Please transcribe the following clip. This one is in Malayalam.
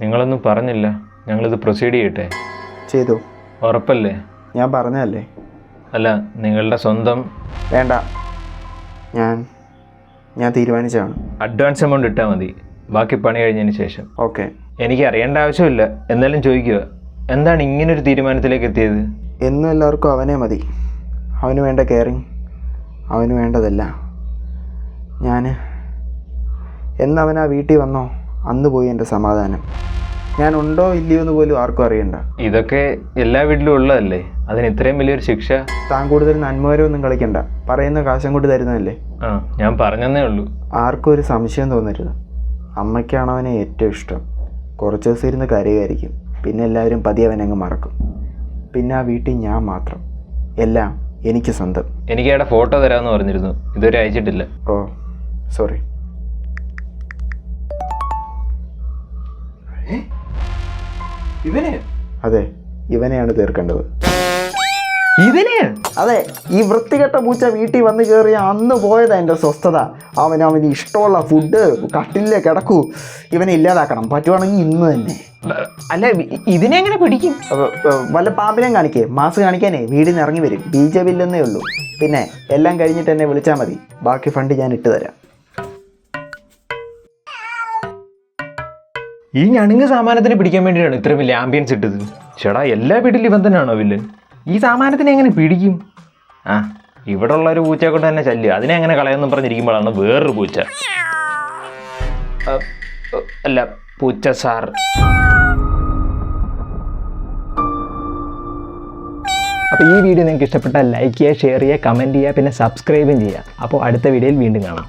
നിങ്ങളൊന്നും പറഞ്ഞില്ല. ഞങ്ങളിത് പ്രൊസീഡ് ചെയ്യട്ടെ? ചെയ്തു. ഉറപ്പല്ലേ? ഞാൻ പറഞ്ഞതല്ലേ. അല്ല, നിങ്ങളുടെ സ്വന്തം. വേണ്ട, ഞാൻ തീരുമാനിച്ചതാണ്. അഡ്വാൻസ് എമൗണ്ട് ഇട്ടാൽ മതി, ബാക്കി പണി കഴിഞ്ഞതിന് ശേഷം. ഓക്കെ. എനിക്ക് അറിയേണ്ട ആവശ്യമില്ല, എന്നാലും ചോദിക്കുക, എന്താണ് ഇങ്ങനൊരു തീരുമാനത്തിലേക്ക് എത്തിയത്? എന്നും എല്ലാവർക്കും അവനെ മതി. അവന് വേണ്ട കെയറിങ്, അവന് വേണ്ടതല്ല എന്നവൻ ആ വീട്ടിൽ വന്നോ അന്ന് പോയി എൻ്റെ സമാധാനം. ഞാൻ ഉണ്ടോ ഇല്ലയോ എന്ന് പോലും ആർക്കും അറിയണ്ട. ഇതൊക്കെ എല്ലാ വീട്ടിലും ഉള്ളതല്ലേ, അതിന് ഇത്രയും വലിയൊരു ശിക്ഷ? താൻ കൂടുതൽ നന്മവരൊന്നും കളിക്കണ്ട, പറയുന്ന കാശം കൊണ്ട് തരുന്നതല്ലേ. ഞാൻ പറഞ്ഞതേ ഉള്ളൂ. ആർക്കും ഒരു സംശയം തോന്നരുത്. അമ്മയ്ക്കാണ് അവനെ ഏറ്റവും ഇഷ്ടം. കുറച്ച് ദിവസം ഇരുന്ന് കരയുമായിരിക്കും, പിന്നെ എല്ലാവരും പതിയെ അവനങ്ങ് മറക്കും. പിന്നെ ആ വീട്ടിൽ ഞാൻ മാത്രം, എല്ലാം എനിക്ക് സ്വന്തം. എനിക്ക് അവിടെ ഫോട്ടോ തരാമെന്ന് പറഞ്ഞിരുന്നു, ഇതുവരെ അയച്ചിട്ടില്ല. ഓ സോറി. അതെ, ഇവനെയാണ് തീർക്കേണ്ടത്. അതെ, ഈ വൃത്തികെട്ട പൂച്ച വീട്ടിൽ വന്ന് കയറിയ അന്ന് പോയതാ എൻ്റെ സ്വസ്ഥത. അവന് ഇഷ്ടമുള്ള ഫുഡ് കട്ടിലേ കിടക്കൂ. ഇവനെ ഇല്ലാതാക്കണം, പറ്റുവാണെങ്കിൽ ഇന്ന് തന്നെ. അല്ല, ഇതിനെങ്ങനെ പിടിക്കും? വല്ല പാമ്പിനെയും കാണിക്കേ, മാസ് കാണിക്കാനേ വീടിൽ നിന്ന് ഇറങ്ങി വരും. ബീജമില്ലെന്നേ ഉള്ളൂ. പിന്നെ എല്ലാം കഴിഞ്ഞിട്ട് എന്നെ വിളിച്ചാൽ മതി, ബാക്കി ഫണ്ട് ഞാൻ ഇട്ട് തരാം. ഈ ഞണുങ്ങ് സാമാനത്തിന് പിടിക്കാൻ വേണ്ടിയിട്ടാണ് ഇത്ര വലിയ ആംബിയൻസ് ഇട്ടത്. ചേടാ, എല്ലാ വീട്ടിലും ഇവൻ തന്നെയാണോ വില്ലൻ? ഈ സാമാനത്തിനെ എങ്ങനെ പിടിക്കും? ഇവിടെ ഉള്ള ഒരു പൂച്ചയെ കൊണ്ട് തന്നെ ശല്യം, അതിനെ എങ്ങനെ കളയെന്നും പറഞ്ഞിരിക്കുമ്പോഴാണ് വേറൊരു പൂച്ച. അല്ല, പൂച്ച സാർ. അപ്പോൾ ഈ വീഡിയോ നിങ്ങൾക്ക് ഇഷ്ടപ്പെട്ടാൽ ലൈക്ക് ചെയ്യുക, ഷെയർ ചെയ്യുക, കമൻറ്റ് ചെയ്യുക, പിന്നെ സബ്സ്ക്രൈബും ചെയ്യുക. അപ്പോൾ അടുത്ത വീഡിയോയിൽ വീണ്ടും കാണാം.